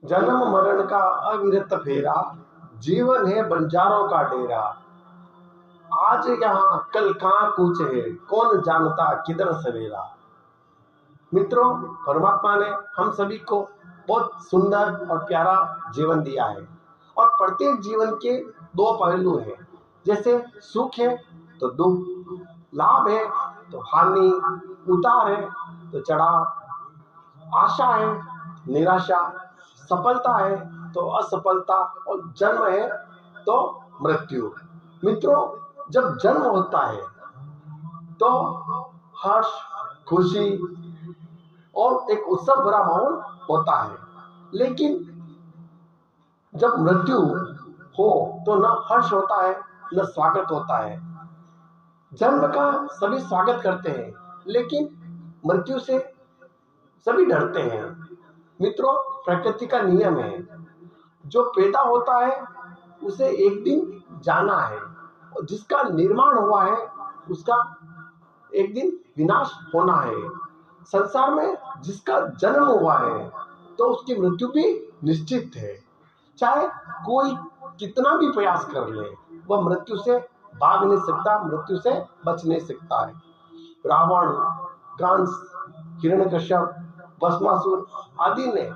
जन्म मरण का अविरत फेरा, जीवन है बंजारों का डेरा। आज यहाँ कल कहाँ कूच है, कौन जानता किधर सवेरा। मित्रों, परमात्मा ने हम सभी को बहुत सुंदर और प्यारा जीवन दिया है और प्रत्येक जीवन के दो पहलू हैं। जैसे सुख है तो दुख, लाभ है तो हानि, उतार है तो चढ़ाव, आशा है निराशा, सफलता है तो असफलता और जन्म है तो मृत्यु। मित्रों, जब जन्म होता है तो हर्ष, खुशी और एक उत्सव भरा माहौल होता है, लेकिन जब मृत्यु हो तो न हर्ष होता है न स्वागत होता है। जन्म का सभी स्वागत करते हैं, लेकिन मृत्यु से सभी डरते हैं। मित्रों, प्रकृति का नियम है, जो पैदा होता है उसे एक दिन जाना है और जिसका निर्माण हुआ है उसका एक दिन विनाश होना है। संसार में जिसका जन्म हुआ है तो उसकी मृत्यु भी निश्चित है। चाहे कोई कितना भी प्रयास कर ले, वह मृत्यु से भाग नहीं सकता, मृत्यु से बच नहीं सकता है। रावण, कंस, हिरण्यकश्यप, भस्मासुर आदि ने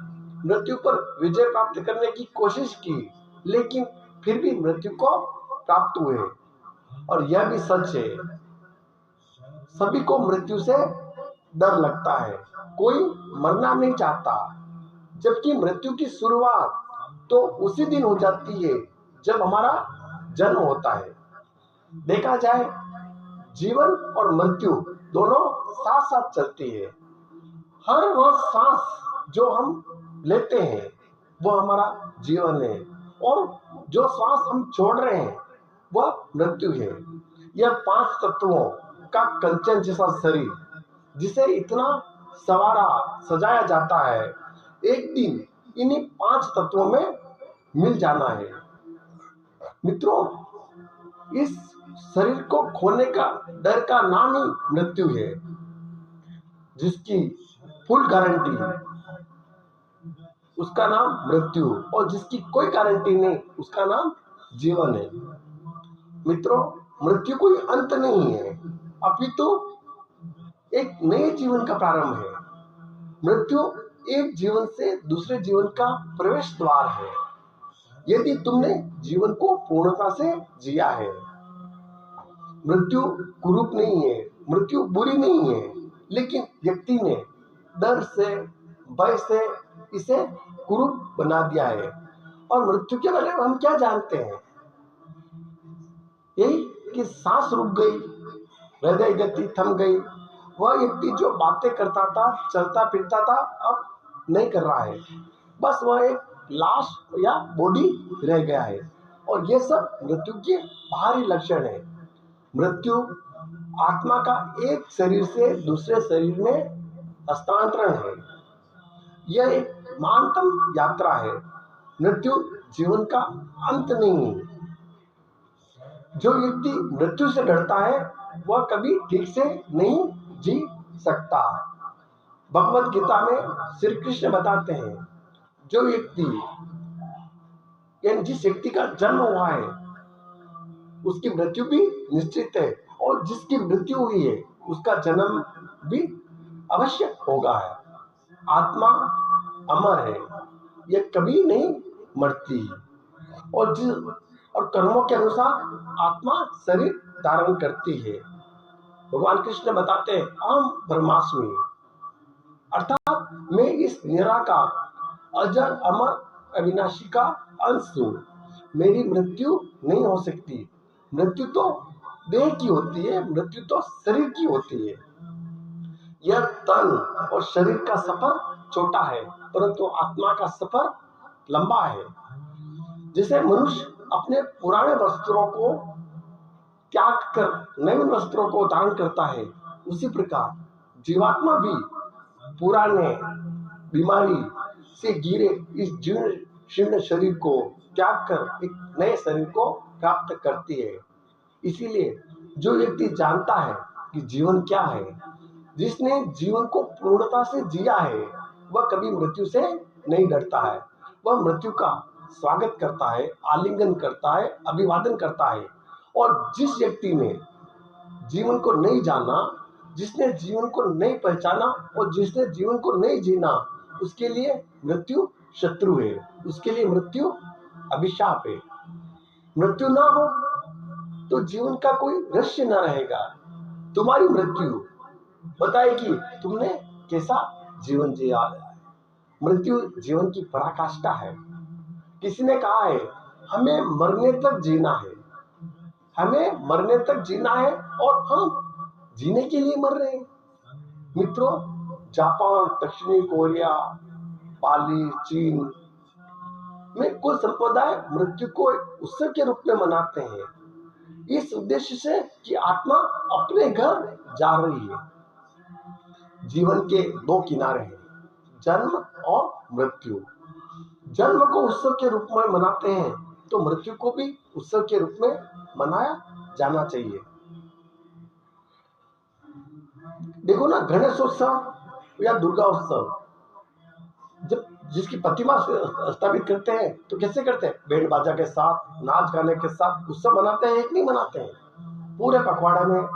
मृत्यु पर विजय प्राप्त करने की कोशिश की, लेकिन फिर भी मृत्यु को प्राप्त हुए। और यह भी सच है, सभी को मृत्यु से डर लगता है, कोई मरना नहीं चाहता। जबकि मृत्यु की शुरुआत तो उसी दिन हो जाती है जब हमारा जन्म होता है। देखा जाए, जीवन और मृत्यु दोनों साथ साथ चलती है। हर वह सांस जो हम लेते हैं वह हमारा जीवन है, और जो सांस हम छोड़ रहे हैं वह मृत्यु है। यह पांच तत्वों का कंचन जैसा शरीर, जिसे इतना सवारा सजाया जाता है, एक दिन इन्हीं पांच तत्वों में मिल जाना है। मित्रों, इस शरीर को खोने का डर का नाम ही मृत्यु है। जिसकी फुल गारंटी उसका नाम मृत्यु, और जिसकी कोई गारंटी नहीं उसका नाम जीवन है। मित्रों, मृत्यु कोई अंत नहीं है, अपितु एक नए जीवन का प्रारंभ है। मृत्यु एक जीवन से दूसरे जीवन का प्रवेश द्वार है। यदि तुमने जीवन को पूर्णता से जिया है, मृत्यु कुरूप नहीं है, मृत्यु बुरी नहीं है, लेकिन व्यक्ति ने डर से, भय से इसे कुरूप बना दिया है। और मृत्यु के बारे में हम क्या जानते हैं? यही कि सांस रुक गई, हृदय गति थम गई। वह व्यक्ति जो बातें करता था, चलता फिरता था, अब नहीं कर रहा है, बस वह एक लाश या बॉडी रह गया है। और ये सब मृत्यु के बाहरी लक्षण है। मृत्यु आत्मा का एक शरीर से दूसरे शरीर में हस्तांतरण है। यह एक महानतम यात्रा है। मृत्यु जीवन का अंत नहीं। जो व्यक्ति मृत्यु से डरता है वह कभी ठीक से नहीं जी सकता। भगवत गीता में श्री कृष्ण बताते हैं, जो व्यक्ति यानी जिस व्यक्ति का जन्म हुआ है उसकी मृत्यु भी निश्चित है, और जिसकी मृत्यु हुई है उसका जन्म भी अवश्य होगा है। आत्मा अमर है, यह कभी नहीं मरती, और कर्मों के अनुसार आत्मा शरीर धारण करती है। भगवान कृष्ण बताते हैं, अहम ब्रह्मास्मि, अर्थात मैं इस निराकार अजर अमर अविनाशी का अंश हूँ। मेरी मृत्यु नहीं हो सकती। मृत्यु तो देह की होती है, मृत्यु तो शरीर की होती है। यह तन और शरीर का सफर छोटा है, परंतु आत्मा का सफर लंबा है। जैसे मनुष्य अपने पुराने वस्त्रों को त्याग कर नए वस्त्रों को धारण करता है, उसी प्रकार जीवात्मा भी पुराने बीमारी से घिरे इस जीर्ण शीर्ण शरीर को त्याग कर एक नए शरीर को प्राप्त करती है। इसीलिए जो व्यक्ति जानता है कि जीवन क्या है, जिसने जीवन को पूर्णता से जिया है, वह कभी मृत्यु से नहीं डरता है। वह मृत्यु का स्वागत करता है, आलिंगन करता है, अभिवादन करता है। और जिस व्यक्ति ने जीवन को नहीं जाना, जिसने जीवन को नहीं पहचाना और जिसने जीवन को नहीं जीना, उसके लिए मृत्यु शत्रु है, उसके लिए मृत्यु अभिशाप है। मृत्यु ना हो तो जीवन का कोई रहस्य न रहेगा। तुम्हारी मृत्यु बताएगी तुमने कैसा जीवन जिया है। मृत्यु जीवन की पराकाष्ठा है। किसी ने कहा है हमें मरने तक जीना है, हमें मरने तक जीना है और हम जीने के लिए मर रहे हैं। मित्रों, जापान, दक्षिणी कोरिया, बाली, चीन में कुछ संप्रदाय मृत्यु को उत्सव के रूप में मनाते हैं, इस उद्देश्य से कि आत्मा अपने घर जा रही है। जीवन के दो किनारे हैं, जन्म और मृत्यु। जन्म को उत्सव के रूप में मनाते हैं तो मृत्यु को भी उत्सव के रूप में मनाया जाना चाहिए। देखो ना, गणेश उत्सव या दुर्गा उत्सव जब जिसकी प्रतिमा स्थापित करते हैं तो कैसे करते हैं? बैंड बाजा के साथ, नाच गाने के साथ उत्सव मनाते हैं। एक नहीं मनाते हैं, पूरे पखवाड़े में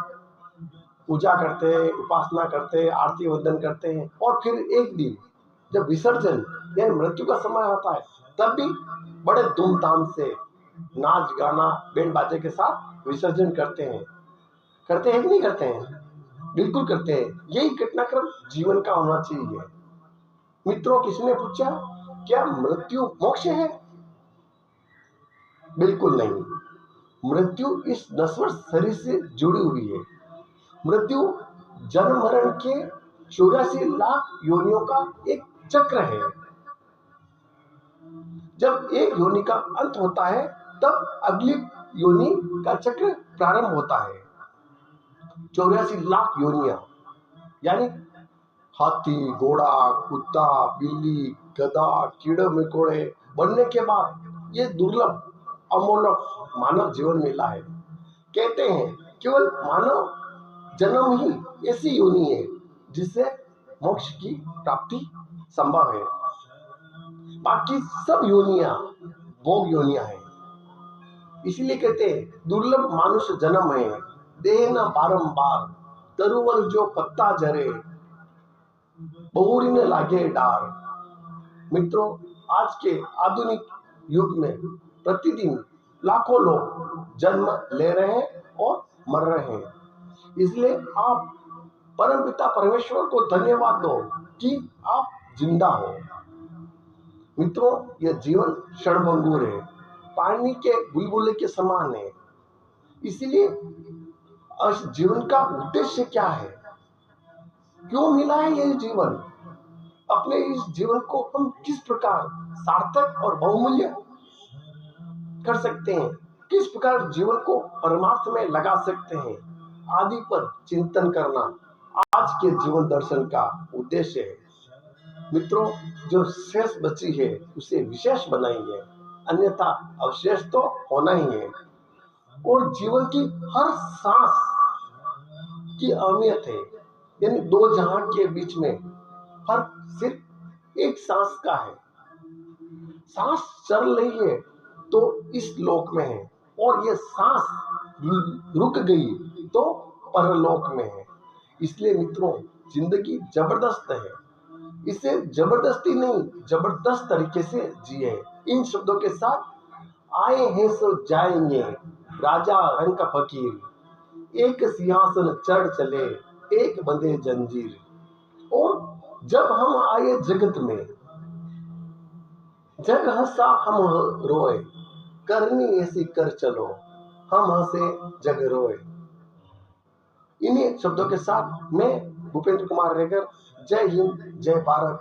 पूजा करते हैं, उपासना करते हैं, आरती वंदन करते हैं। और फिर एक दिन जब विसर्जन यानी मृत्यु का समय आता है तब भी बड़े धूमधाम से नाच गाना बैंड बाजे के साथ विसर्जन करते हैं। करते हैं कि नहीं करते हैं? बिल्कुल करते हैं। यही घटनाक्रम जीवन का होना चाहिए। मित्रों, किसी ने पूछा क्या मृत्यु मोक्ष है? बिल्कुल नहीं। मृत्यु इस नश्वर शरीर से जुड़ी हुई है। मृत्यु जन्म मरण के 84 लाख योनियों का एक चक्र है। जब एक योनि का अंत होता है तब अगली योनि का चक्र प्रारंभ होता है। 84 लाख योनियां यानी हाथी, घोड़ा, कुत्ता, बिल्ली, गधा, कीड़े मकोड़े बनने के बाद ये दुर्लभ अमूल्य मानव जीवन मिला है। कहते हैं केवल मानव जन्म ही ऐसी योनि है जिससे मोक्ष की प्राप्ति संभव है। बाकी सब योनियां भोग योनियां हैं। इसीलिए कहते हैं दुर्लभ मानुष जन्म है, देह न बारंबार, तरुवर जो पत्ता जरे, बहुरी ने लागे डार। मित्रों, आज के आधुनिक युग में प्रतिदिन लाखों लोग जन्म ले रहे हैं और मर रहे हैं। इसलिए आप परमपिता परमेश्वर को धन्यवाद दो कि आप जिंदा हो। मित्रों, यह जीवन क्षणभंगुर है, पानी के बुलबुले के समान है। इसलिए इस जीवन का उद्देश्य क्या है? क्यों मिला है यह जीवन? अपने इस जीवन को हम किस प्रकार सार्थक और बहुमूल्य कर सकते हैं? किस प्रकार जीवन को परमार्थ में लगा सकते हैं? आदि पर चिंतन करना आज के जीवन दर्शन का उद्देश्य है। मित्रों, जो शेष बची है उसे विशेष बनाएंगे, अन्यथा अवशेष तो होना ही है। और जीवन की हर सांस की अहमियत है, यानी दो जहां के बीच में फर्क सिर्फ एक सांस का है। सांस चल रही है तो इस लोक में है, और ये सांस रुक गई तो परलोक में है। इसलिए मित्रों, जिंदगी जबरदस्त है, इसे जबरदस्ती नहीं जबरदस्त तरीके से जिए। इन शब्दों के साथ आए हैं सो जाएंगे, राजा रंग का फकीर, एक सिंहासन चढ़ चले, एक बंधे जंजीर। और जब हम आए जगत में, जग हंसा हम रोए, करनी ऐसी कर चलो, हम हंसे जग रोए। इन्हीं शब्दों के साथ मैं भूपेंद्र कुमार रेगर, जय हिंद, जय भारत,